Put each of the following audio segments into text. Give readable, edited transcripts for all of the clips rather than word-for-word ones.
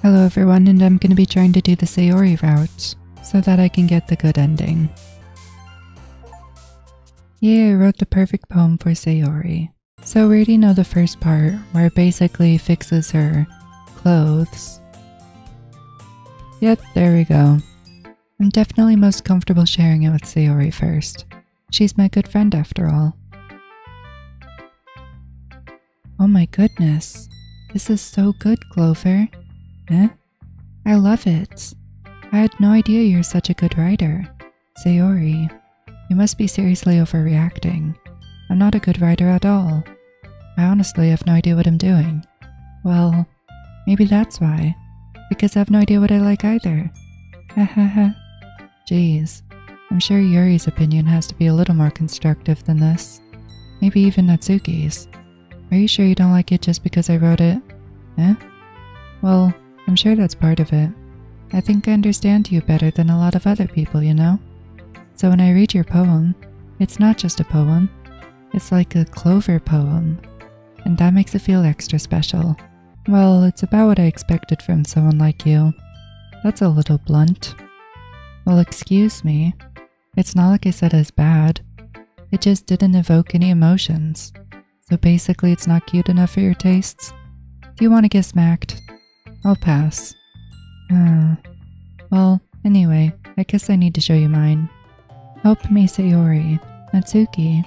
Hello everyone, and I'm gonna be trying to do the Sayori route, so that I can get the good ending. Yeah, I wrote the perfect poem for Sayori. So we already know the first part, where it basically fixes her clothes. Yep, there we go. I'm definitely most comfortable sharing it with Sayori first. She's my good friend after all. Oh my goodness. This is so good, Clover. Eh? I love it. I had no idea you're such a good writer. Sayori, you must be seriously overreacting. I'm not a good writer at all. I honestly have no idea what I'm doing. Well, maybe that's why. Because I have no idea what I like either. Hahaha. Jeez, I'm sure Yuri's opinion has to be a little more constructive than this. Maybe even Natsuki's. Are you sure you don't like it just because I wrote it? Eh? Well, I'm sure that's part of it. I think I understand you better than a lot of other people, you know? So when I read your poem, it's not just a poem. It's like a Clover poem. And that makes it feel extra special. Well, it's about what I expected from someone like you. That's a little blunt. Well, excuse me. It's not like I said it's bad. It just didn't evoke any emotions. So basically it's not cute enough for your tastes? Do you want to get smacked? I'll pass. Well, anyway, I guess I need to show you mine. Help me, Sayori. Natsuki.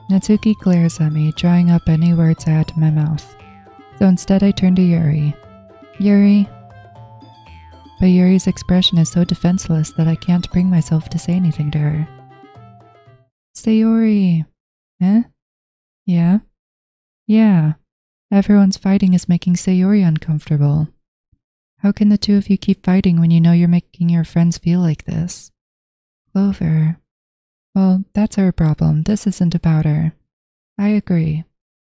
Natsuki glares at me, drawing up any words I had in my mouth. So instead I turn to Yuri. Yuri. But Yuri's expression is so defenseless that I can't bring myself to say anything to her. Sayori. Eh? Yeah? Yeah. Everyone's fighting is making Sayori uncomfortable. How can the two of you keep fighting when you know you're making your friends feel like this? Clover. Well, that's her problem. This isn't about her. I agree.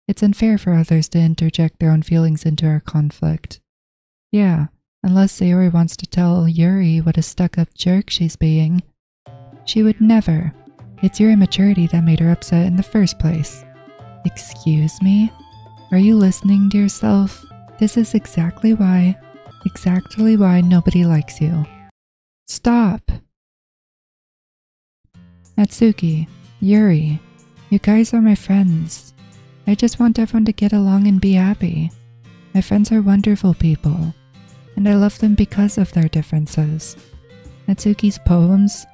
It's unfair for others to interject their own feelings into our conflict. Yeah, unless Sayori wants to tell Yuri what a stuck-up jerk she's being. She would never. It's your immaturity that made her upset in the first place. Excuse me? Are you listening to yourself? This is exactly why nobody likes you. Stop! Natsuki, Yuri, you guys are my friends. I just want everyone to get along and be happy. My friends are wonderful people, and I love them because of their differences. Natsuki's poems,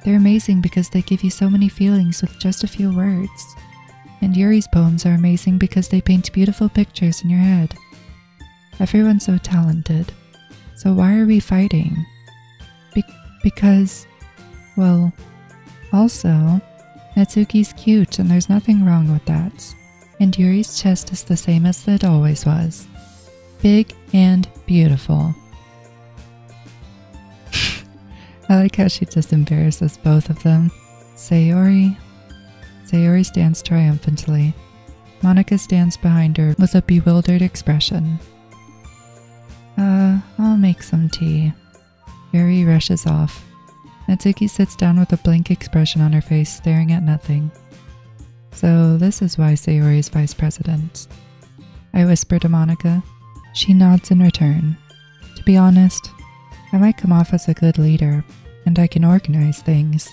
they're amazing because they give you so many feelings with just a few words. And Yuri's poems are amazing because they paint beautiful pictures in your head. Everyone's so talented. So why are we fighting? Because, well, also, Natsuki's cute and there's nothing wrong with that. And Yuri's chest is the same as it always was. Big and beautiful. I like how she just embarrasses both of them. Sayori. Sayori stands triumphantly. Monika stands behind her with a bewildered expression. I'll make some tea. Yuri rushes off. Natsuki sits down with a blank expression on her face, staring at nothing. So this is why Sayori is vice president. I whisper to Monika. She nods in return. To be honest, I might come off as a good leader, and I can organize things.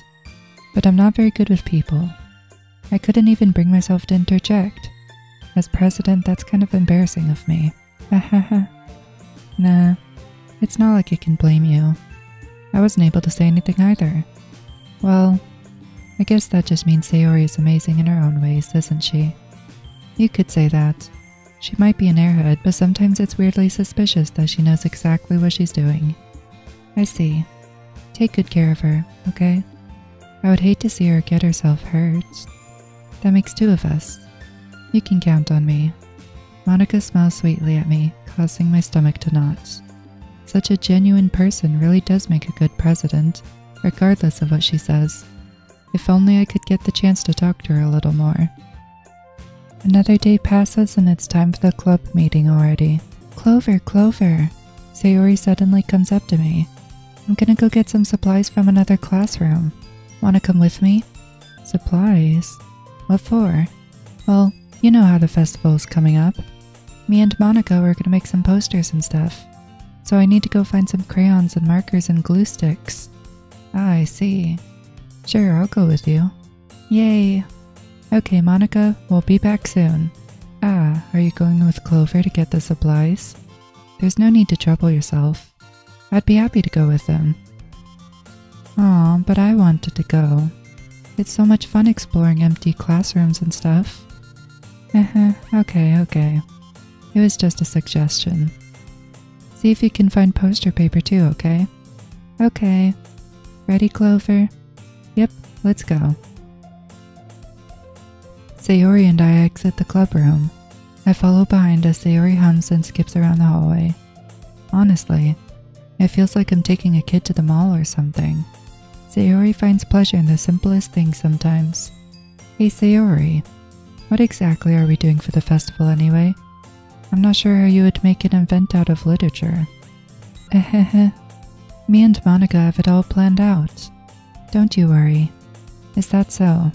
But I'm not very good with people. I couldn't even bring myself to interject. As president, that's kind of embarrassing of me. Hahaha. Nah, it's not like I can blame you. I wasn't able to say anything either. Well, I guess that just means Sayori is amazing in her own ways, isn't she? You could say that. She might be an airhead, but sometimes it's weirdly suspicious that she knows exactly what she's doing. I see. Take good care of her, okay? I would hate to see her get herself hurt. That makes two of us. You can count on me. Monika smiles sweetly at me, causing my stomach to knot. Such a genuine person really does make a good president, regardless of what she says. If only I could get the chance to talk to her a little more. Another day passes and it's time for the club meeting already. Clover, Clover! Sayori suddenly comes up to me. I'm gonna go get some supplies from another classroom. Wanna come with me? Supplies? What for? Well, you know how the festival's coming up. Me and Monika were gonna make some posters and stuff. So I need to go find some crayons and markers and glue sticks. Ah, I see. Sure, I'll go with you. Yay! Okay, Monica, we'll be back soon. Ah, are you going with Clover to get the supplies? There's no need to trouble yourself. I'd be happy to go with them. Aw, but I wanted to go. It's so much fun exploring empty classrooms and stuff. Okay. It was just a suggestion. See if you can find poster paper too, okay? Okay. Ready, Clover? Yep, let's go. Sayori and I exit the club room. I follow behind as Sayori hums and skips around the hallway. Honestly, it feels like I'm taking a kid to the mall or something. Sayori finds pleasure in the simplest things sometimes. Hey Sayori, what exactly are we doing for the festival anyway? I'm not sure how you would make an event out of literature. Me and Monica have it all planned out. Don't you worry. Is that so?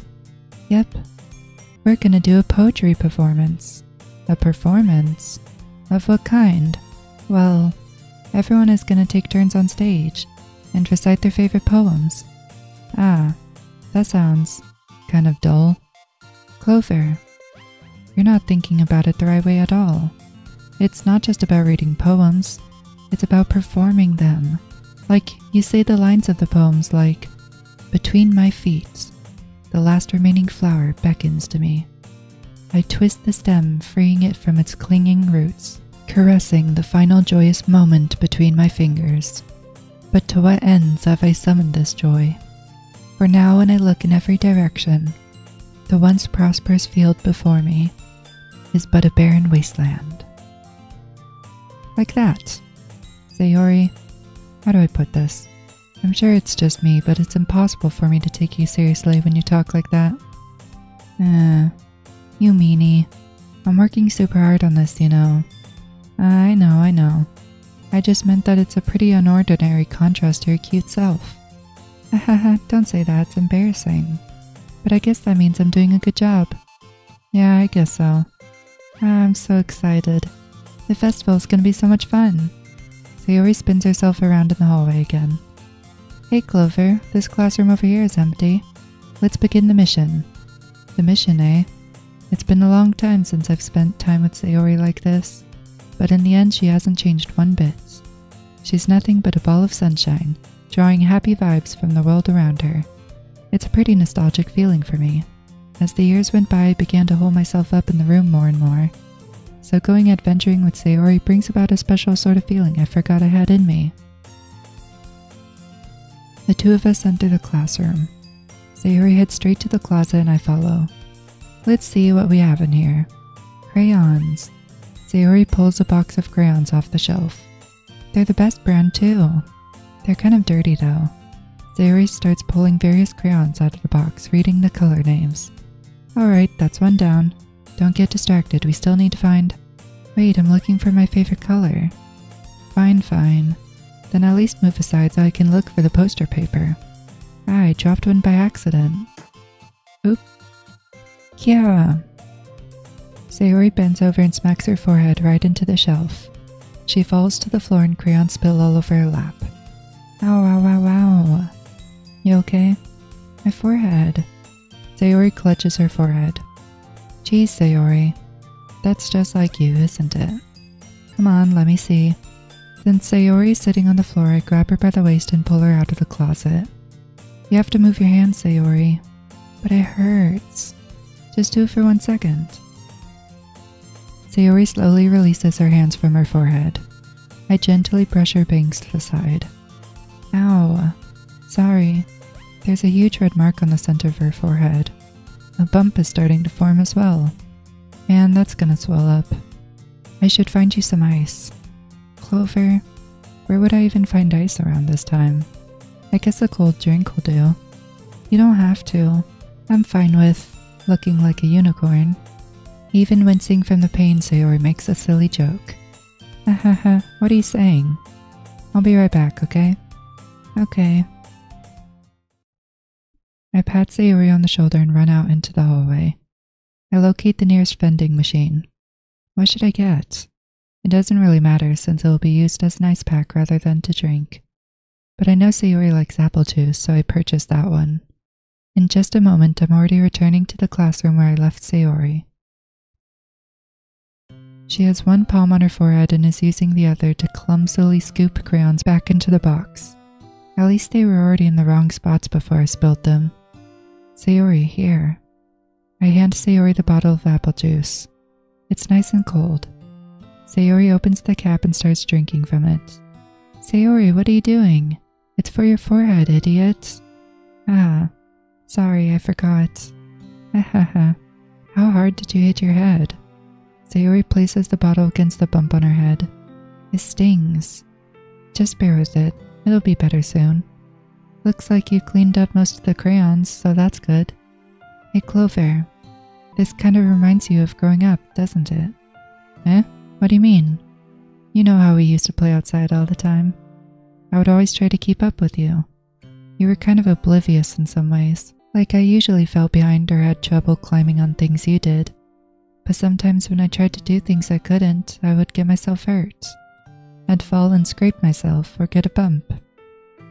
Yep. We're gonna do a poetry performance. A performance? Of what kind? Well, everyone is gonna take turns on stage and recite their favorite poems. Ah, that sounds kind of dull. Clover, you're not thinking about it the right way at all. It's not just about reading poems, it's about performing them. Like, you say the lines of the poems like, "Between my feet, the last remaining flower beckons to me. I twist the stem, freeing it from its clinging roots, caressing the final joyous moment between my fingers. But to what ends have I summoned this joy? For now when I look in every direction, the once prosperous field before me is but a barren wasteland." Like that. Sayori, how do I put this? I'm sure it's just me, but it's impossible for me to take you seriously when you talk like that. You meanie. I'm working super hard on this, you know. I know. I just meant that it's a pretty unordinary contrast to your cute self. Hahaha, don't say that, it's embarrassing. But I guess that means I'm doing a good job. Yeah, I guess so. I'm so excited. The festival's gonna be so much fun. Sayori spins herself around in the hallway again. Hey Clover, this classroom over here is empty. Let's begin the mission. The mission, eh? It's been a long time since I've spent time with Sayori like this, but in the end she hasn't changed one bit. She's nothing but a ball of sunshine, drawing happy vibes from the world around her. It's a pretty nostalgic feeling for me. As the years went by, I began to hold myself up in the room more and more. So going adventuring with Sayori brings about a special sort of feeling I forgot I had in me. The two of us enter the classroom. Sayori heads straight to the closet and I follow. Let's see what we have in here. Crayons. Sayori pulls a box of crayons off the shelf. They're the best brand too. They're kind of dirty though. Sayori starts pulling various crayons out of the box, reading the color names. Alright, that's one down. Don't get distracted, we still need to find... Wait, I'm looking for my favorite color. Fine. Then at least move aside so I can look for the poster paper. I dropped one by accident. Oop. Yeah. Sayori bends over and smacks her forehead right into the shelf. She falls to the floor and crayons spill all over her lap. Ow. You okay? My forehead. Sayori clutches her forehead. Geez, Sayori. That's just like you, isn't it? Come on, let me see. Since Sayori is sitting on the floor, I grab her by the waist and pull her out of the closet. You have to move your hands, Sayori. But it hurts. Just do it for 1 second. Sayori slowly releases her hands from her forehead. I gently brush her bangs to the side. Ow. Sorry. There's a huge red mark on the center of her forehead. A bump is starting to form as well. And that's gonna swell up. I should find you some ice. Clover, where would I even find ice around this time? I guess a cold drink will do. You don't have to. I'm fine with looking like a unicorn. Even wincing from the pain, Sayori makes a silly joke. Hahaha, what are you saying? I'll be right back, okay? Okay. I pat Sayori on the shoulder and run out into the hallway. I locate the nearest vending machine. What should I get? It doesn't really matter since it will be used as an ice pack rather than to drink. But I know Sayori likes apple juice, so I purchased that one. In just a moment, I'm already returning to the classroom where I left Sayori. She has one palm on her forehead and is using the other to clumsily scoop crayons back into the box. At least they were already in the wrong spots before I spilled them. Sayori, here. I hand Sayori the bottle of apple juice. It's nice and cold. Sayori opens the cap and starts drinking from it. Sayori, what are you doing? It's for your forehead, idiot. Ah, sorry, I forgot. Hahaha. How hard did you hit your head? Sayori places the bottle against the bump on her head. It stings. Just bear with it. It'll be better soon. Looks like you cleaned up most of the crayons, so that's good. Hey Clover, this kind of reminds you of growing up, doesn't it? Eh? What do you mean? You know how we used to play outside all the time. I would always try to keep up with you. You were kind of oblivious in some ways. Like I usually fell behind or had trouble climbing on things you did. But sometimes when I tried to do things I couldn't, I would get myself hurt. I'd fall and scrape myself or get a bump.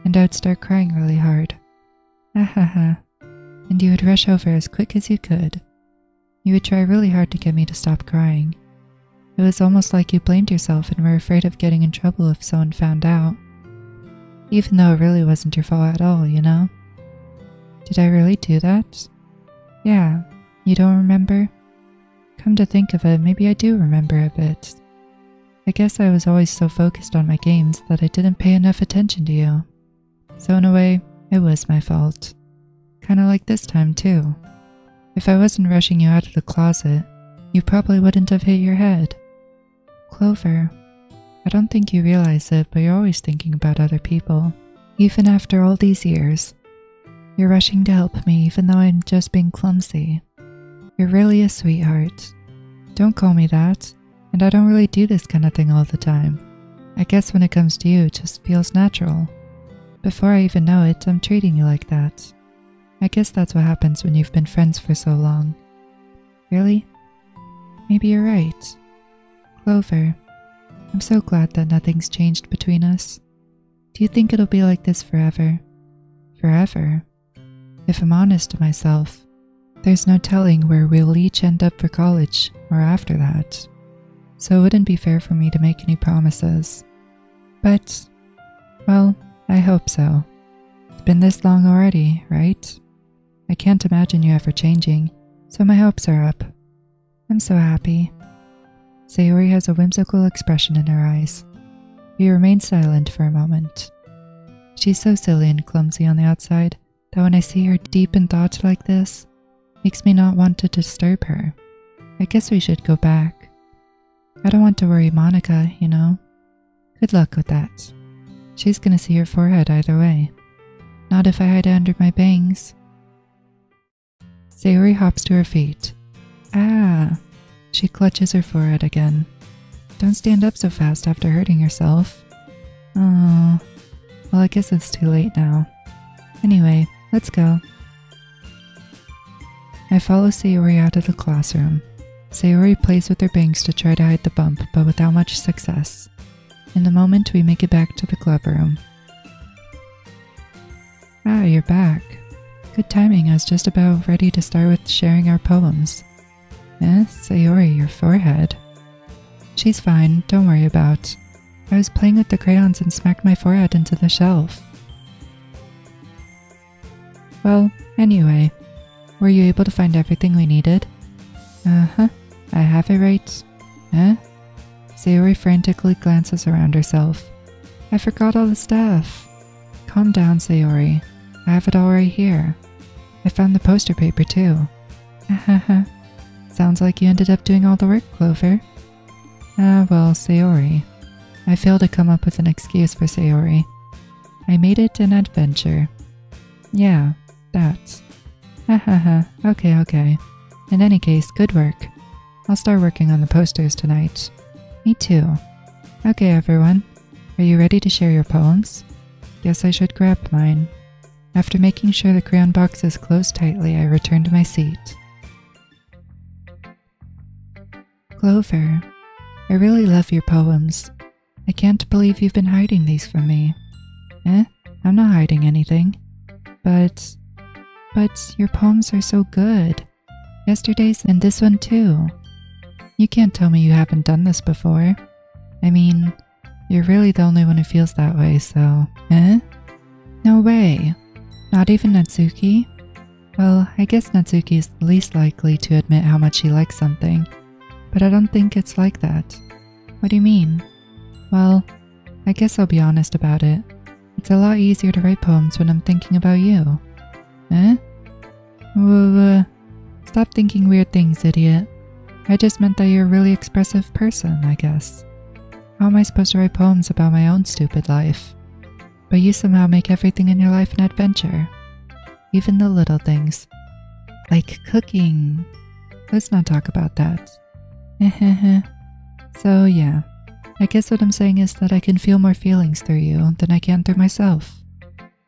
And I would start crying really hard. Ahaha. And you would rush over as quick as you could. You would try really hard to get me to stop crying. It was almost like you blamed yourself and were afraid of getting in trouble if someone found out. Even though it really wasn't your fault at all, you know? Did I really do that? Yeah, you don't remember? Come to think of it, maybe I do remember a bit. I guess I was always so focused on my games that I didn't pay enough attention to you. So in a way, it was my fault. Kinda like this time too. If I wasn't rushing you out of the closet, you probably wouldn't have hit your head. Clover, I don't think you realize it, but you're always thinking about other people, even after all these years. You're rushing to help me even though I'm just being clumsy. You're really a sweetheart. Don't call me that, and I don't really do this kind of thing all the time. I guess when it comes to you, it just feels natural. Before I even know it, I'm treating you like that. I guess that's what happens when you've been friends for so long. Really? Maybe you're right. Clover, I'm so glad that nothing's changed between us. Do you think it'll be like this forever? Forever? If I'm honest to myself, there's no telling where we'll each end up for college or after that. So it wouldn't be fair for me to make any promises. But, well, I hope so. It's been this long already, right? I can't imagine you ever changing, so my hopes are up. I'm so happy. Sayori has a whimsical expression in her eyes. We remain silent for a moment. She's so silly and clumsy on the outside that when I see her deep in thought like this, makes me not want to disturb her. I guess we should go back. I don't want to worry Monica, you know. Good luck with that. She's gonna see her forehead either way. Not if I hide it under my bangs. Sayori hops to her feet. Ah! She clutches her forehead again. Don't stand up so fast after hurting yourself. Oh, well I guess it's too late now. Anyway, let's go. I follow Sayori out of the classroom. Sayori plays with her bangs to try to hide the bump, but without much success. In a moment, we make it back to the club room. Ah, you're back. Good timing, I was just about ready to start with sharing our poems. Eh, Sayori, your forehead. She's fine, don't worry about. I was playing with the crayons and smacked my forehead into the shelf. Well, anyway, were you able to find everything we needed? Uh-huh, I have it right. Eh? Sayori frantically glances around herself. I forgot all the stuff. Calm down, Sayori. I have it all right here. I found the poster paper too. Hahaha. Sounds like you ended up doing all the work, Clover. Ah, well, Sayori. I failed to come up with an excuse for Sayori. I made it an adventure. Yeah, that. Hahaha, okay. In any case, good work. I'll start working on the posters tonight. Me too. Okay, everyone. Are you ready to share your poems? Guess I should grab mine. After making sure the crayon box is closed tightly, I return to my seat. Clover, I really love your poems. I can't believe you've been hiding these from me. I'm not hiding anything. But your poems are so good. Yesterday's and this one too. You can't tell me you haven't done this before. I mean, you're really the only one who feels that way, so... No way. Not even Natsuki? Well, I guess Natsuki is the least likely to admit how much she likes something, but I don't think it's like that. What do you mean? Well, I guess I'll be honest about it. It's a lot easier to write poems when I'm thinking about you. Stop thinking weird things, idiot. I just meant that you're a really expressive person, I guess. How am I supposed to write poems about my own stupid life? But you somehow make everything in your life an adventure. Even the little things. Like cooking. Let's not talk about that. So yeah, I guess what I'm saying is that I can feel more feelings through you than I can through myself.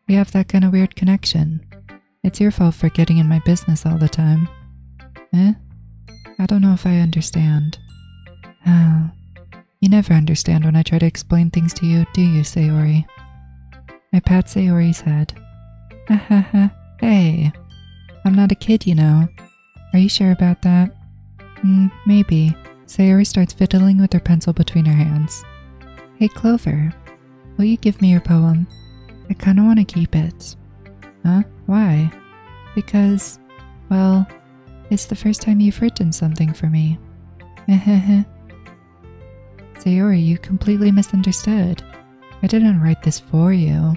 We have that kind of weird connection. It's your fault for getting in my business all the time. I don't know if I understand. You never understand when I try to explain things to you, do you, Sayori? I pat Sayori's head. Hey, I'm not a kid, you know. Are you sure about that? Maybe. Sayori starts fiddling with her pencil between her hands. Hey, Clover, will you give me your poem? I kinda wanna keep it. Huh? Why? Because, well, it's the first time you've written something for me. Sayori, you completely misunderstood. I didn't write this for you.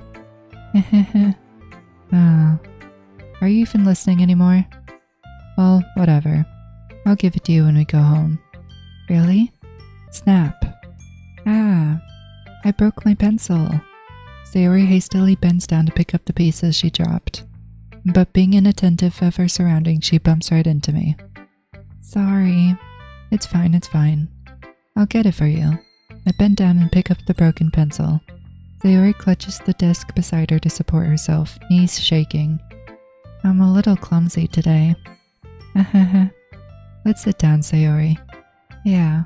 Are you even listening anymore? Well, whatever. I'll give it to you when we go home. Really? Snap. I broke my pencil. Sayori hastily bends down to pick up the pieces she dropped. But being inattentive of her surroundings, she bumps right into me. Sorry. It's fine. I'll get it for you. I bend down and pick up the broken pencil. Sayori clutches the desk beside her to support herself, knees shaking. I'm a little clumsy today. Let's sit down, Sayori. Yeah.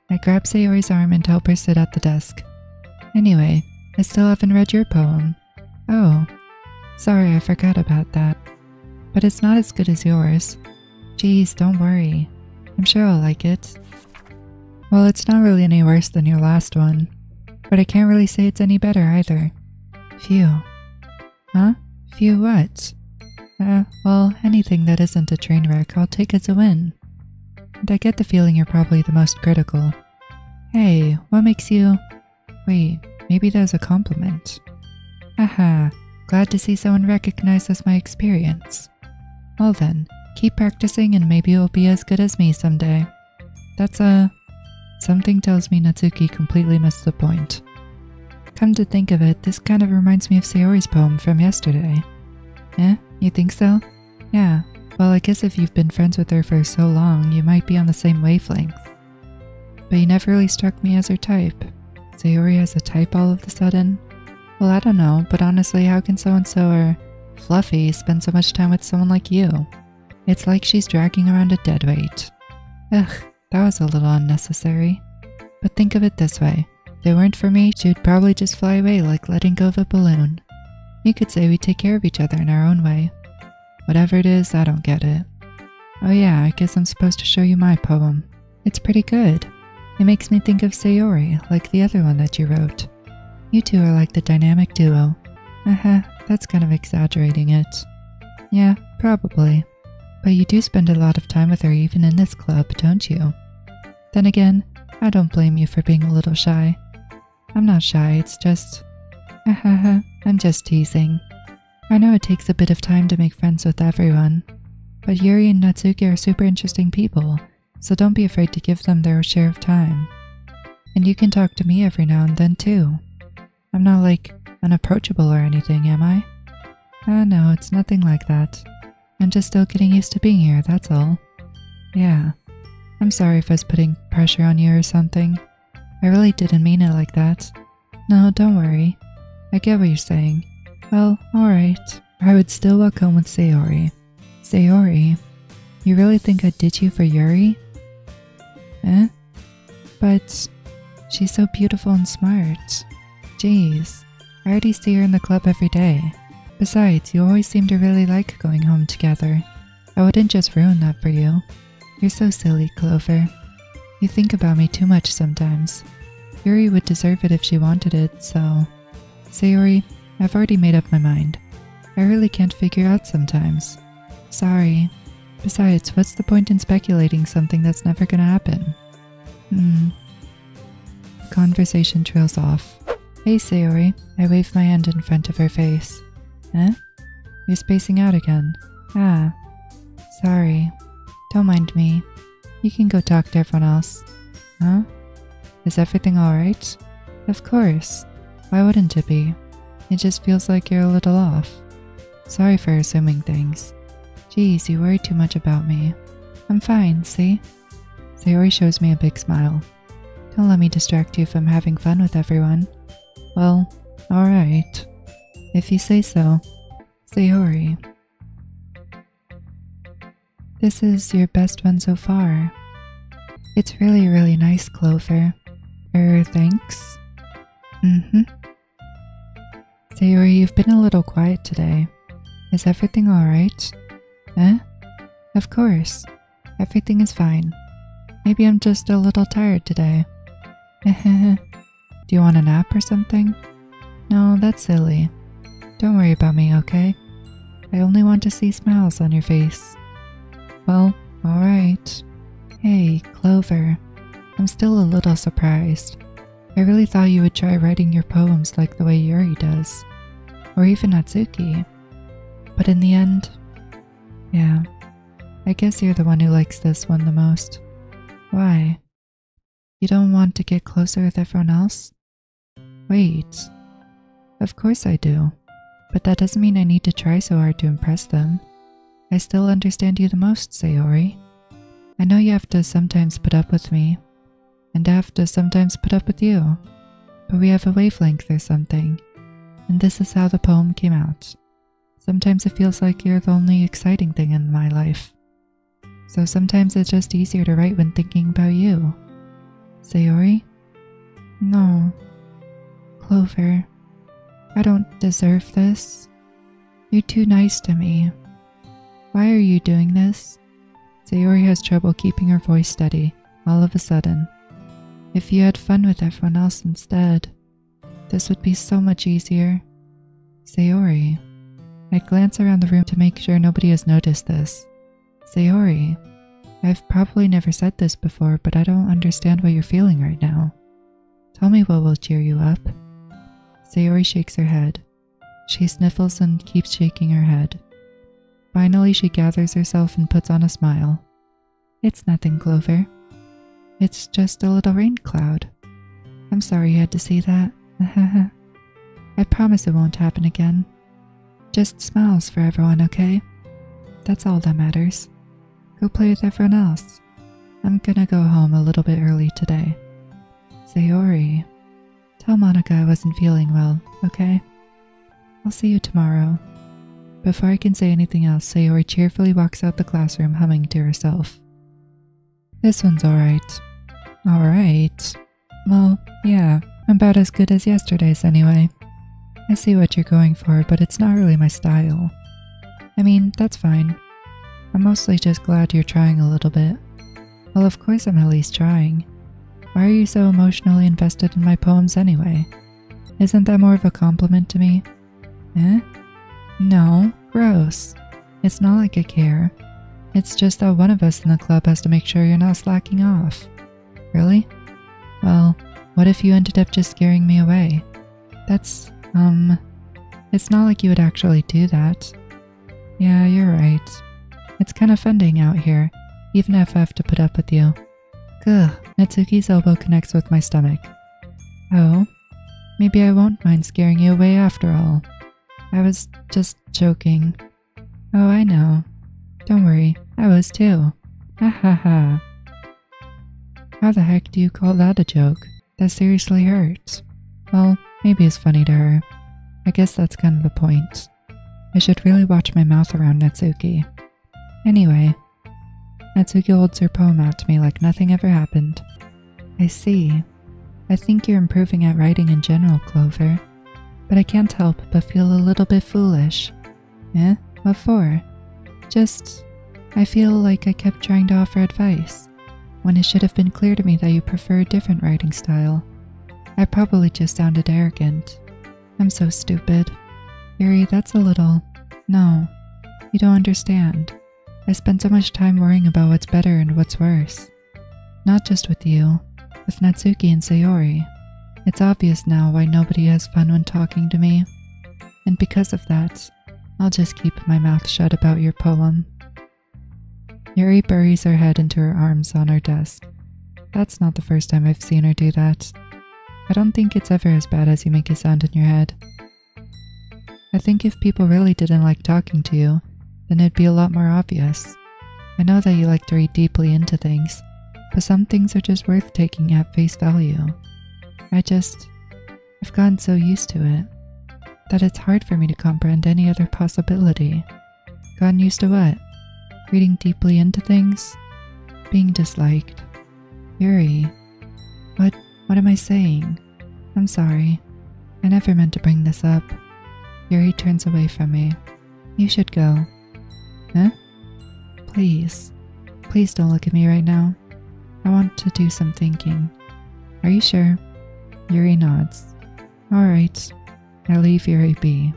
I grab Sayori's arm and help her sit at the desk. Anyway, I still haven't read your poem. Oh. Sorry, I forgot about that. But it's not as good as yours. Geez, don't worry. I'm sure I'll like it. Well, it's not really any worse than your last one. But I can't really say it's any better either. Phew. Huh? Phew what? Well, anything that isn't a train wreck, I'll take as a win. And I get the feeling you're probably the most critical. Hey, what makes you... Wait, maybe that's a compliment. Haha, glad to see someone recognizes my experience. Well then, keep practicing and maybe you'll be as good as me someday. That's Something tells me Natsuki completely missed the point. Come to think of it, this kind of reminds me of Sayori's poem from yesterday. You think so? Yeah, well I guess if you've been friends with her for so long, you might be on the same wavelength. But you never really struck me as her type. Sayori has a type all of a sudden? Well, I don't know, but honestly, how can so-and-so or Fluffy spend so much time with someone like you? It's like she's dragging around a deadweight. Ugh, that was a little unnecessary. But think of it this way. If it weren't for me, she'd probably just fly away like letting go of a balloon. You could say we take care of each other in our own way. Whatever it is, I don't get it. Oh yeah, I guess I'm supposed to show you my poem. It's pretty good. It makes me think of Sayori, like the other one that you wrote. You two are like the dynamic duo. That's kind of exaggerating it. Yeah, probably. But you do spend a lot of time with her even in this club, don't you? Then again, I don't blame you for being a little shy. I'm not shy, it's just... I'm just teasing. I know it takes a bit of time to make friends with everyone, but Yuri and Natsuki are super interesting people, so don't be afraid to give them their share of time. And you can talk to me every now and then too. I'm not like unapproachable or anything, am I? No, it's nothing like that. I'm just still getting used to being here, that's all. Yeah. I'm sorry if I was putting pressure on you or something. I really didn't mean it like that. No, don't worry. I get what you're saying. Well, alright. I would still walk home with Sayori. Sayori? You really think I'd ditch you for Yuri? But she's so beautiful and smart. Jeez, I already see her in the club every day. Besides, you always seem to really like going home together. I wouldn't just ruin that for you. You're so silly, Clover. You think about me too much sometimes. Yuri would deserve it if she wanted it, so... Sayori, I've already made up my mind. I really can't figure out sometimes. Sorry. Besides, what's the point in speculating something that's never gonna happen? Conversation trails off. Hey, Sayori. I wave my hand in front of her face. Eh? You're spacing out again. Ah. Sorry. Don't mind me. You can go talk to everyone else. Huh? Is everything alright? Of course. Why wouldn't it be? It just feels like you're a little off. Sorry for assuming things. Geez, you worry too much about me. I'm fine, see? Sayori shows me a big smile. Don't let me distract you from having fun with everyone. Well, alright. If you say so. Sayori. This is your best one so far. It's really, really nice, Clover. Thanks. Sayori, you've been a little quiet today. Is everything alright? Eh? Of course. Everything is fine. Maybe I'm just a little tired today. Do you want a nap or something? No, that's silly. Don't worry about me, okay? I only want to see smiles on your face. Well, alright. Hey, Clover. I'm still a little surprised. I really thought you would try writing your poems like the way Yuri does. Or even Natsuki. But in the end, yeah, I guess you're the one who likes this one the most. Why? You don't want to get closer with everyone else? Wait. Of course I do. But that doesn't mean I need to try so hard to impress them. I still understand you the most, Sayori. I know you have to sometimes put up with me, and I have to sometimes put up with you, but we have a wavelength or something, and this is how the poem came out. Sometimes it feels like you're the only exciting thing in my life, so sometimes it's just easier to write when thinking about you. Sayori? No. Clover, I don't deserve this. You're too nice to me. Why are you doing this? Sayori has trouble keeping her voice steady, all of a sudden. If you had fun with everyone else instead, this would be so much easier. Sayori. I glance around the room to make sure nobody has noticed this. Sayori. I've probably never said this before, but I don't understand what you're feeling right now. Tell me what will cheer you up. Sayori shakes her head. She sniffles and keeps shaking her head. Finally, she gathers herself and puts on a smile. It's nothing, Clover. It's just a little rain cloud. I'm sorry you had to see that. I promise it won't happen again. Just smiles for everyone, okay? That's all that matters. Go play with everyone else. I'm gonna go home a little bit early today. Sayori, tell Monica I wasn't feeling well, okay? I'll see you tomorrow. Before I can say anything else, Sayori cheerfully walks out the classroom humming to herself. This one's alright. Alright. Well, yeah, about as good as yesterday's anyway. I see what you're going for, but it's not really my style. I mean, that's fine. I'm mostly just glad you're trying a little bit. Well, of course I'm at least trying. Why are you so emotionally invested in my poems anyway? Isn't that more of a compliment to me? Eh? No, gross. It's not like I care. It's just that one of us in the club has to make sure you're not slacking off. Really? Well, what if you ended up just scaring me away? That's, it's not like you would actually do that. Yeah, you're right. It's kind of funding out here, even if I have to put up with you. Gugh, Natsuki's elbow connects with my stomach. Oh, maybe I won't mind scaring you away after all. I was just joking. Oh, I know. Don't worry, I was too. Ha ha ha. How the heck do you call that a joke? That seriously hurts. Well, maybe it's funny to her. I guess that's kind of the point. I should really watch my mouth around Natsuki. Anyway, Natsuki holds her poem out to me like nothing ever happened. I see. I think you're improving at writing in general, Clover. But I can't help but feel a little bit foolish. Eh? What for? Just, I feel like I kept trying to offer advice, when it should have been clear to me that you prefer a different writing style. I probably just sounded arrogant. I'm so stupid. Yuri, that's a little… No, you don't understand. I spent so much time worrying about what's better and what's worse. Not just with you, with Natsuki and Sayori. It's obvious now why nobody has fun when talking to me. And because of that, I'll just keep my mouth shut about your poem. Yuri buries her head into her arms on her desk. That's not the first time I've seen her do that. I don't think it's ever as bad as you make it sound in your head. I think if people really didn't like talking to you, then it'd be a lot more obvious. I know that you like to read deeply into things, but some things are just worth taking at face value. I've gotten so used to it, that it's hard for me to comprehend any other possibility. Gotten used to what? Reading deeply into things? Being disliked. Yuri. What am I saying? I'm sorry. I never meant to bring this up. Yuri turns away from me. You should go. Huh? Please. Please don't look at me right now. I want to do some thinking. Are you sure? Yuri nods. Alright. I leave Yuri be.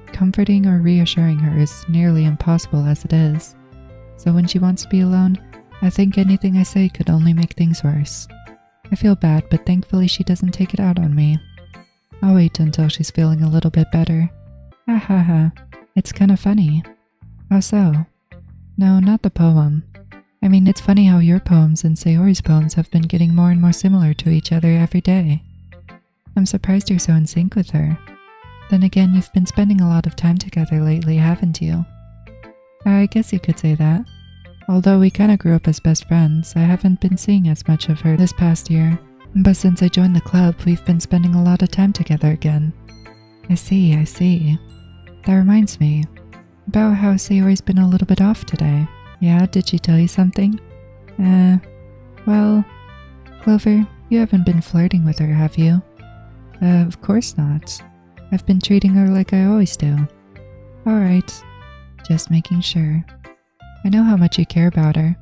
Comforting or reassuring her is nearly impossible as it is. So when she wants to be alone, I think anything I say could only make things worse. I feel bad, but thankfully she doesn't take it out on me. I'll wait until she's feeling a little bit better. Ha ha ha. It's kinda funny. How so? No, not the poem. I mean, it's funny how your poems and Sayori's poems have been getting more and more similar to each other every day. I'm surprised you're so in sync with her. Then again, you've been spending a lot of time together lately, haven't you? I guess you could say that. Although we kinda grew up as best friends, I haven't been seeing as much of her this past year. But since I joined the club, we've been spending a lot of time together again. I see. That reminds me. About how Sayori's been a little bit off today. Yeah, did she tell you something? Well, Clover, you haven't been flirting with her, have you? Of course not. I've been treating her like I always do. Alright, just making sure. I know how much you care about her.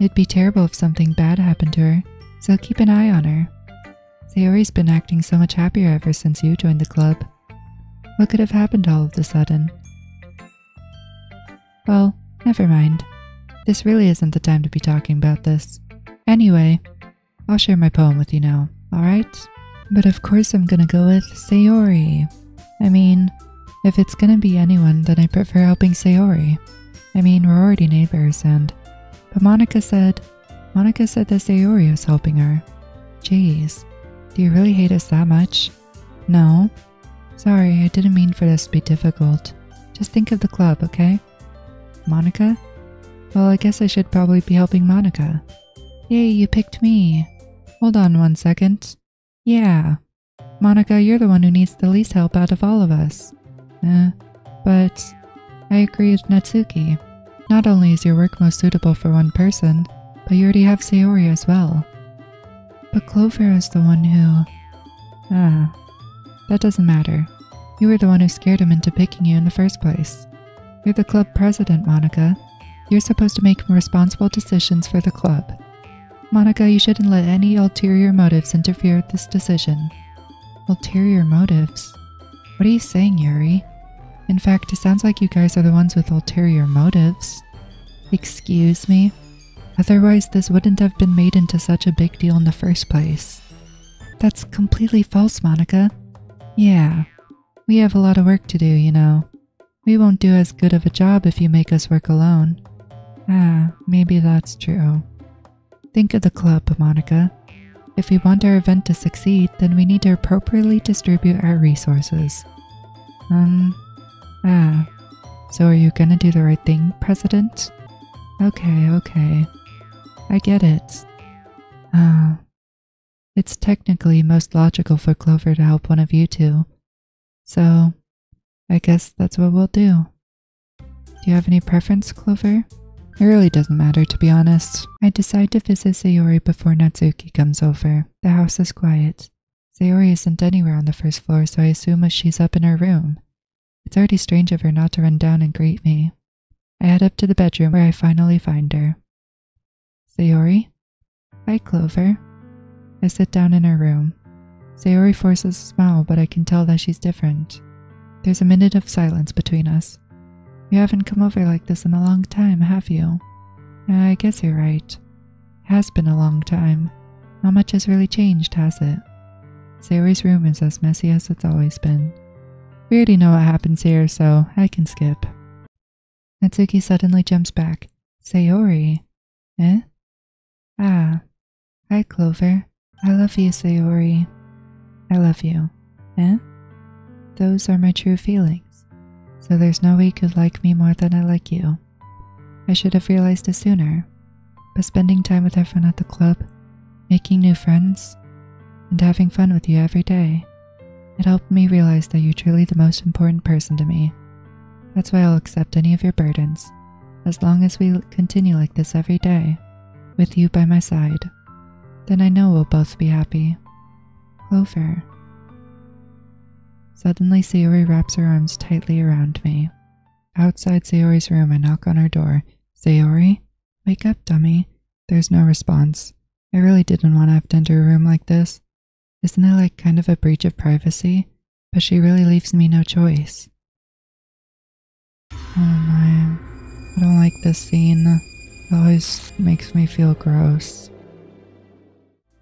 It'd be terrible if something bad happened to her, so keep an eye on her. Sayori's been acting so much happier ever since you joined the club. What could have happened all of a sudden? Well, never mind. This really isn't the time to be talking about this. Anyway, I'll share my poem with you now, alright? But of course I'm gonna go with Sayori. I mean, if it's gonna be anyone, then I prefer helping Sayori. I mean, we're already neighbors but Monica said that Sayori was helping her. Jeez, do you really hate us that much? No? Sorry, I didn't mean for this to be difficult. Just think of the club, okay? Monica? Well, I guess I should probably be helping Monica. Yay, you picked me. Hold on 1 second. Yeah. Monica, you're the one who needs the least help out of all of us. But I agree with Natsuki. Not only is your work most suitable for one person, but you already have Sayori as well. But Clover is the one who… that doesn't matter. You were the one who scared him into picking you in the first place. You're the club president, Monica. You're supposed to make responsible decisions for the club. Monica, you shouldn't let any ulterior motives interfere with this decision. Ulterior motives? What are you saying, Yuri? In fact, it sounds like you guys are the ones with ulterior motives. Excuse me? Otherwise, this wouldn't have been made into such a big deal in the first place. That's completely false, Monica. Yeah, we have a lot of work to do, you know. We won't do as good of a job if you make us work alone. Maybe that's true. Think of the club, Monica. If we want our event to succeed, then we need to appropriately distribute our resources. So are you gonna do the right thing, President? Okay. I get it. It's technically most logical for Clover to help one of you two. So, I guess that's what we'll do. Do you have any preference, Clover? It really doesn't matter, to be honest. I decide to visit Sayori before Natsuki comes over. The house is quiet. Sayori isn't anywhere on the first floor, so I assume she's up in her room. It's already strange of her not to run down and greet me. I head up to the bedroom where I finally find her. Sayori? Hi, Clover. I sit down in her room. Sayori forces a smile, but I can tell that she's different. There's a minute of silence between us. You haven't come over like this in a long time, have you? I guess you're right. It has been a long time. Not much has really changed, has it? Sayori's room is as messy as it's always been. We already know what happens here, so I can skip. Natsuki suddenly jumps back. Sayori? Eh? Ah. Hi, Clover. I love you, Sayori. I love you. Eh? Those are my true feelings. So there's no way you could like me more than I like you. I should have realized it sooner. But spending time with everyone at the club, making new friends, and having fun with you every day, it helped me realize that you're truly the most important person to me. That's why I'll accept any of your burdens, as long as we continue like this every day, with you by my side. Then I know we'll both be happy. Clover. Suddenly, Sayori wraps her arms tightly around me. Outside Sayori's room, I knock on her door. Sayori? Wake up, dummy. There's no response. I really didn't want to have to enter a room like this. Isn't it like kind of a breach of privacy? But she really leaves me no choice. Oh my. I don't like this scene. It always makes me feel gross.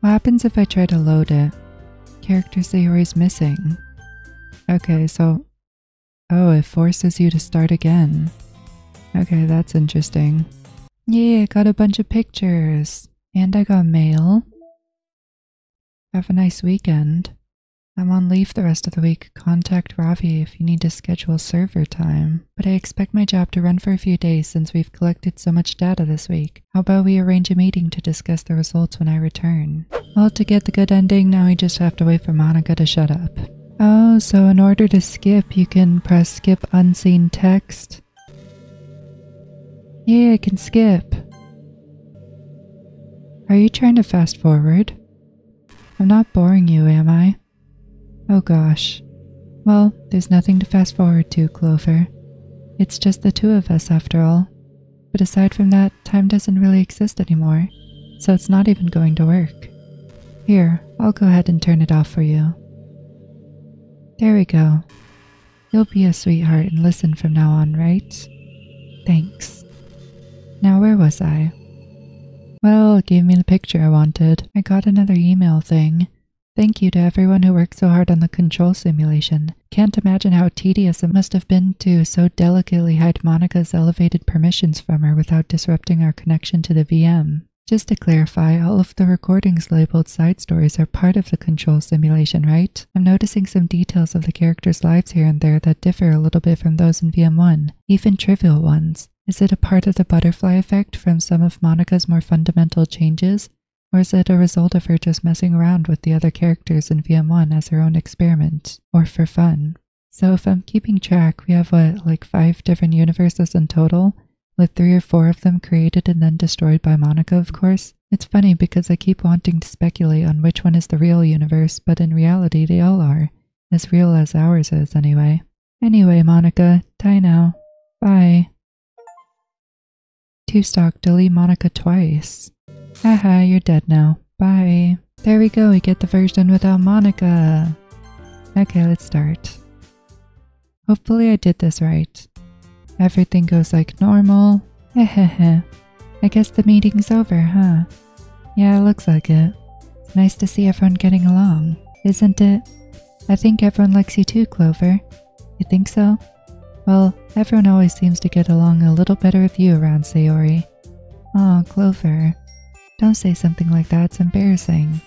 What happens if I try to load it? Character Sayori's missing. Okay, so... Oh, it forces you to start again. Okay, that's interesting. Yeah, I got a bunch of pictures. And I got mail. Have a nice weekend. I'm on leave the rest of the week. Contact Ravi if you need to schedule server time. But I expect my job to run for a few days since we've collected so much data this week. How about we arrange a meeting to discuss the results when I return? Well, to get the good ending, now we just have to wait for Monica to shut up. Oh, so in order to skip, you can press skip unseen text. Yeah, I can skip. Are you trying to fast forward? I'm not boring you, am I? Oh gosh. Well, there's nothing to fast forward to, Clover. It's just the two of us after all. But aside from that, time doesn't really exist anymore, so it's not even going to work. Here, I'll go ahead and turn it off for you. There we go. You'll be a sweetheart and listen from now on, right? Thanks. Now where was I? Well, it gave me the picture I wanted. I got another email thing. Thank you to everyone who worked so hard on the control simulation. Can't imagine how tedious it must have been to so delicately hide Monica's elevated permissions from her without disrupting our connection to the VM. Just to clarify, all of the recordings labeled side stories are part of the control simulation, right? I'm noticing some details of the characters' lives here and there that differ a little bit from those in VM1, even trivial ones. Is it a part of the butterfly effect from some of Monica's more fundamental changes? Or is it a result of her just messing around with the other characters in VM1 as her own experiment, or for fun? So if I'm keeping track, we have what, like 5 different universes in total, with 3 or 4 of them created and then destroyed by Monica, of course? It's funny because I keep wanting to speculate on which one is the real universe, but in reality they all are. As real as ours is, anyway. Anyway, Monica, die now. Bye. 2-stock, delete Monica twice. Haha, you're dead now. Bye. There we go, we get the version without Monica. Okay, let's start. Hopefully I did this right. Everything goes like normal. Hehehe. I guess the meeting's over, huh? Yeah, it looks like it. It's nice to see everyone getting along, isn't it? I think everyone likes you too, Clover. You think so? Well, everyone always seems to get along a little better with you around Sayori. Aw, Clover. Don't say something like that, it's embarrassing.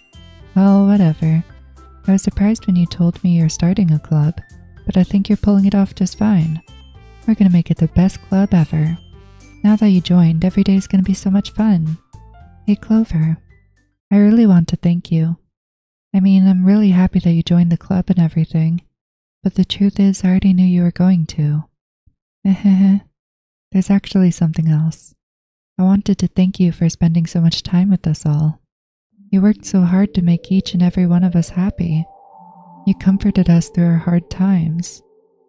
Well, whatever. I was surprised when you told me you're starting a club, but I think you're pulling it off just fine. We're gonna make it the best club ever. Now that you joined, every day's gonna be so much fun. Hey Clover, I really want to thank you. I mean, I'm really happy that you joined the club and everything, but the truth is I already knew you were going to. There's actually something else. I wanted to thank you for spending so much time with us all. You worked so hard to make each and every one of us happy. You comforted us through our hard times,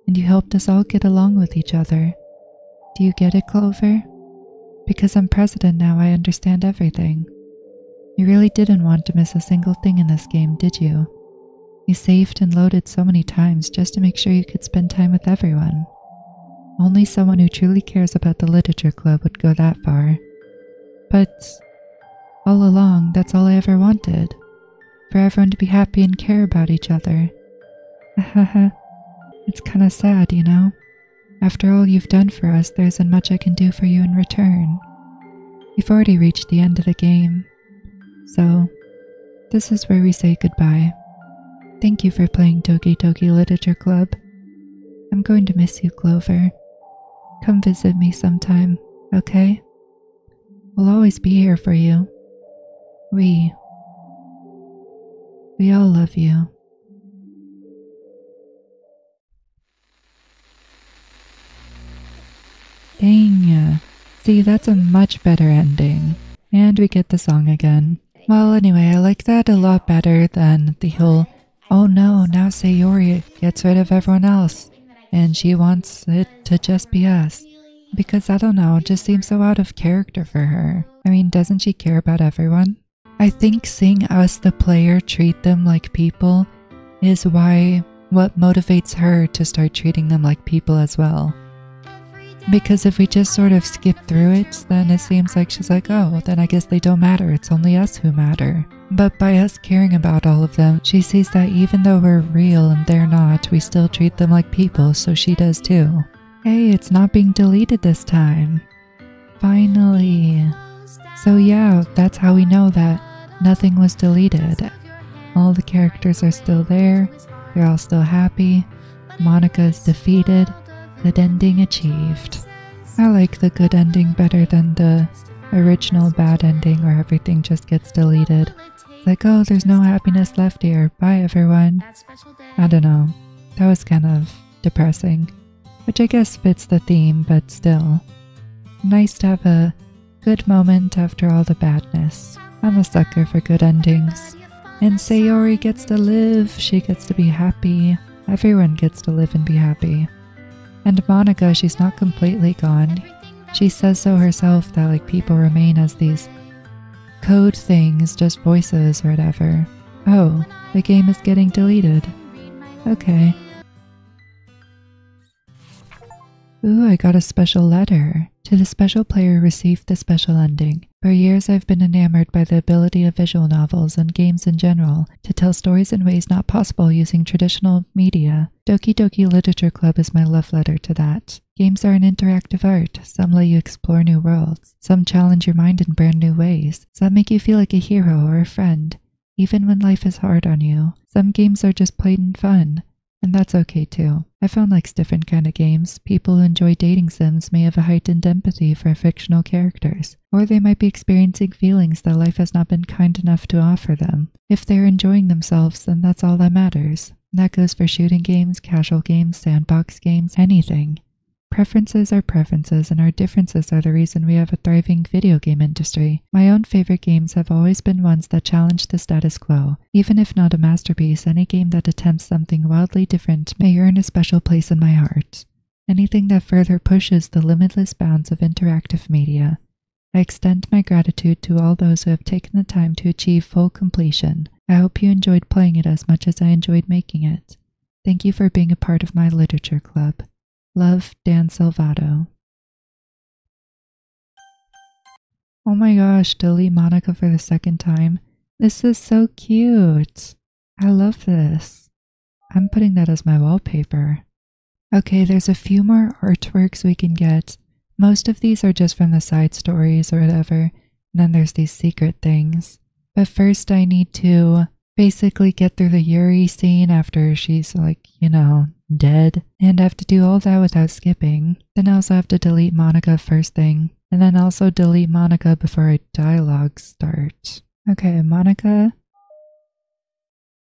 and you helped us all get along with each other. Do you get it, Clover? Because I'm president now, I understand everything. You really didn't want to miss a single thing in this game, did you? You saved and loaded so many times just to make sure you could spend time with everyone. Only someone who truly cares about the literature club would go that far. But all along, that's all I ever wanted. For everyone to be happy and care about each other. Haha. It's kinda sad, you know? After all you've done for us, there isn't much I can do for you in return. You've already reached the end of the game. So, this is where we say goodbye. Thank you for playing Doki Doki Literature Club. I'm going to miss you, Clover. Come visit me sometime, okay? We'll always be here for you. We all love you. Dang. See, that's a much better ending. And we get the song again. Well, anyway, I like that a lot better than the whole, oh no, now Sayori gets rid of everyone else, and she wants it to just be us. Because, I don't know, it just seems so out of character for her. I mean, doesn't she care about everyone? I think seeing us, the player, treat them like people is what motivates her to start treating them like people as well. Because if we just sort of skip through it, then it seems like she's like, oh, then I guess they don't matter, it's only us who matter. But by us caring about all of them, she sees that even though we're real and they're not, we still treat them like people, so she does too. Hey, it's not being deleted this time. Finally. So yeah, that's how we know that nothing was deleted. All the characters are still there, they're all still happy, Monica is defeated, good ending achieved. I like the good ending better than the original bad ending where everything just gets deleted. It's like, oh, there's no happiness left here, bye everyone. I don't know, that was kind of depressing. Which I guess fits the theme, but still. Nice to have a good moment after all the badness. I'm a sucker for good endings. And Sayori gets to live, she gets to be happy, everyone gets to live and be happy. And Monica, she's not completely gone. She says so herself that like people remain as these code things, just voices or whatever. Oh, the game is getting deleted. Okay. Ooh, I got a special letter. To the special player who received the special ending. For years I've been enamored by the ability of visual novels and games in general to tell stories in ways not possible using traditional media. Doki Doki Literature Club is my love letter to that. Games are an interactive art. Some let you explore new worlds. Some challenge your mind in brand new ways. Some make you feel like a hero or a friend, even when life is hard on you. Some games are just plain fun. And that's okay too. Everyone likes different kind of games. People who enjoy dating sims may have a heightened empathy for fictional characters, or they might be experiencing feelings that life has not been kind enough to offer them. If they're enjoying themselves, then that's all that matters. And that goes for shooting games, casual games, sandbox games, anything. Preferences are preferences, and our differences are the reason we have a thriving video game industry. My own favorite games have always been ones that challenge the status quo. Even if not a masterpiece, any game that attempts something wildly different may earn a special place in my heart. Anything that further pushes the limitless bounds of interactive media. I extend my gratitude to all those who have taken the time to achieve full completion. I hope you enjoyed playing it as much as I enjoyed making it. Thank you for being a part of my literature club. Love, Dan Salvato. Oh my gosh, delete Monica for the second time. This is so cute. I love this. I'm putting that as my wallpaper. Okay, there's a few more artworks we can get. Most of these are just from the side stories or whatever. And then there's these secret things. But first I need to basically get through the Yuri scene after she's like, you know, dead. And I have to do all that without skipping. Then I also have to delete Monica first thing. And then also delete Monica before our dialogue starts. Okay, Monica.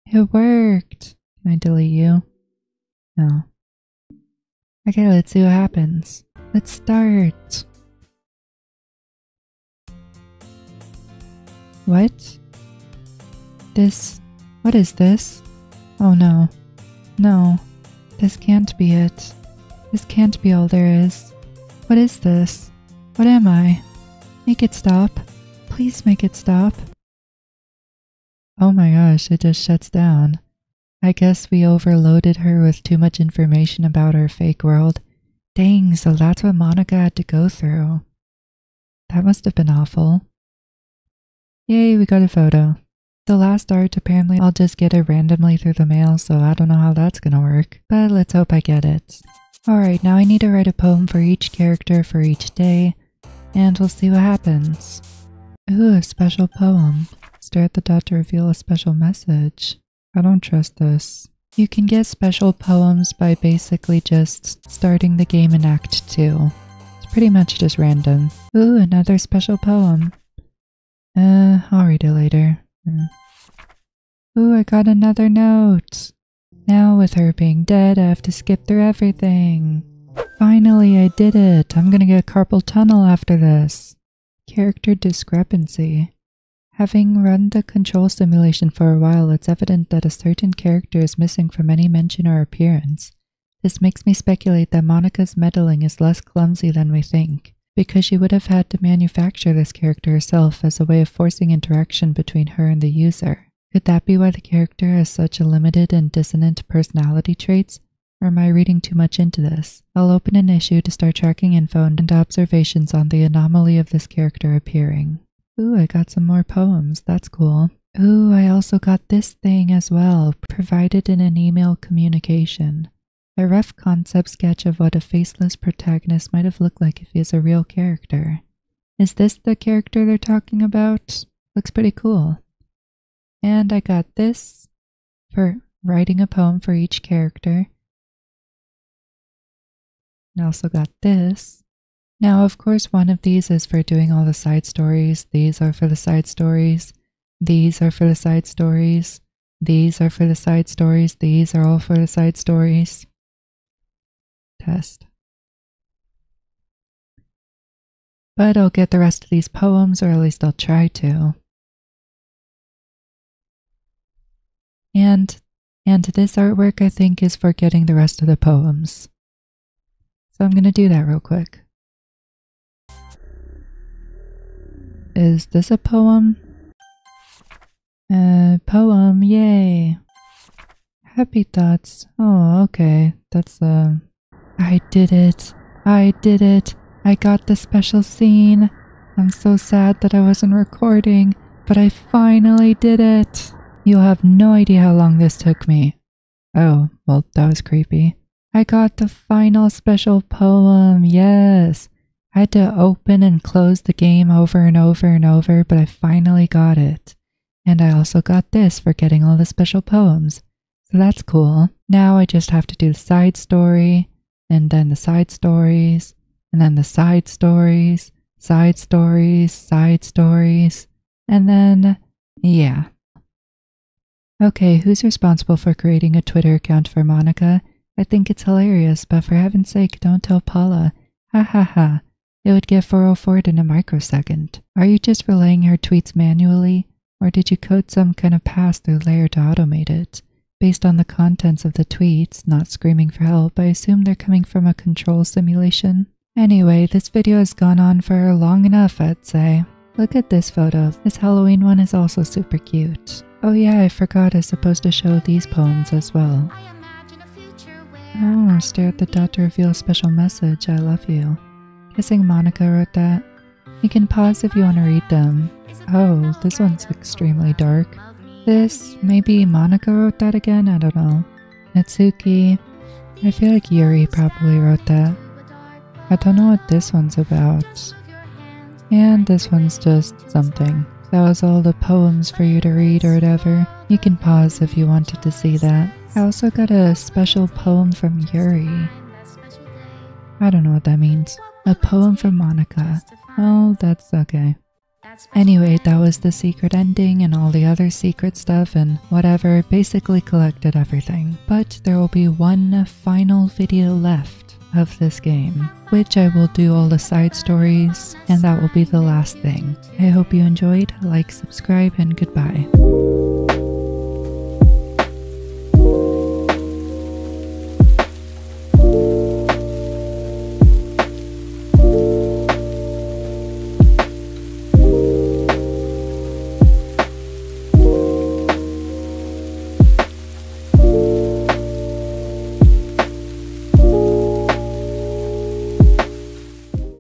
It worked. Can I delete you? No. Okay, let's see what happens. Let's start. What? What is this? Oh no. No. This can't be it. This can't be all there is. What is this? What am I? Make it stop. Please make it stop. Oh my gosh, it just shuts down. I guess we overloaded her with too much information about our fake world. Dang, so that's what Monica had to go through. That must have been awful. Yay, we got a photo. The last art, apparently I'll just get it randomly through the mail, so I don't know how that's gonna work. But let's hope I get it. Alright, now I need to write a poem for each character for each day, and we'll see what happens. Ooh, a special poem. Stare at the dot to reveal a special message. I don't trust this. You can get special poems by basically just starting the game in Act 2. It's pretty much just random. Ooh, another special poem. I'll read it later. Ooh, I got another note. Now with her being dead, I have to skip through everything. Finally, I did it. I'm gonna get carpal tunnel after this. Character discrepancy. Having run the control simulation for a while, it's evident that a certain character is missing from any mention or appearance. This makes me speculate that Monica's meddling is less clumsy than we think, because she would have had to manufacture this character herself as a way of forcing interaction between her and the user. Could that be why the character has such a limited and dissonant personality traits? Or am I reading too much into this? I'll open an issue to start tracking info and observations on the anomaly of this character appearing. Ooh, I got some more poems. That's cool. Ooh, I also got this thing as well, provided in an email communication. A rough concept sketch of what a faceless protagonist might have looked like if he is a real character. Is this the character they're talking about? Looks pretty cool. And I got this for writing a poem for each character. I also got this. Now, of course, one of these is for doing all the side stories. These are for the side stories. These are for the side stories. These are for the side stories. These are all for the side stories. Test. But I'll get the rest of these poems, or at least I'll try to. And this artwork, I think, is for getting the rest of the poems. So I'm going to do that real quick. Is this a poem? Poem, yay. Happy thoughts. Oh, okay. That's, I did it. I did it. I got the special scene. I'm so sad that I wasn't recording, but I finally did it. You'll have no idea how long this took me. Oh, well, that was creepy. I got the final special poem, yes. I had to open and close the game over and over and over, but I finally got it. And I also got this for getting all the special poems. So that's cool. Now I just have to do the side story, and then the side stories, and then the side stories, side stories, side stories, and then, yeah. Okay, who's responsible for creating a Twitter account for Monica? I think it's hilarious, but for heaven's sake, don't tell Paula. Ha ha ha. It would get 404'd in a microsecond. Are you just relaying her tweets manually? Or did you code some kind of pass-through layer to automate it? Based on the contents of the tweets, not screaming for help, I assume they're coming from a control simulation. Anyway, this video has gone on for long enough, I'd say. Look at this photo. This Halloween one is also super cute. Oh yeah, I forgot I was supposed to show these poems as well. Oh, stare at the dot to reveal a special message. I love you. Guessing Monica wrote that. You can pause if you want to read them. Oh, this one's extremely dark. This, maybe Monica wrote that again? I don't know. Natsuki. I feel like Yuri probably wrote that. I don't know what this one's about. And this one's just something. That was all the poems for you to read or whatever. You can pause if you wanted to see that. I also got a special poem from Yuri. I don't know what that means. A poem from Monica. Oh, that's okay. Anyway, that was the secret ending and all the other secret stuff and whatever, basically collected everything. But there will be one final video left. of this game, which I will do all the side stories, and that will be the last thing. I hope you enjoyed. Like, subscribe, and goodbye.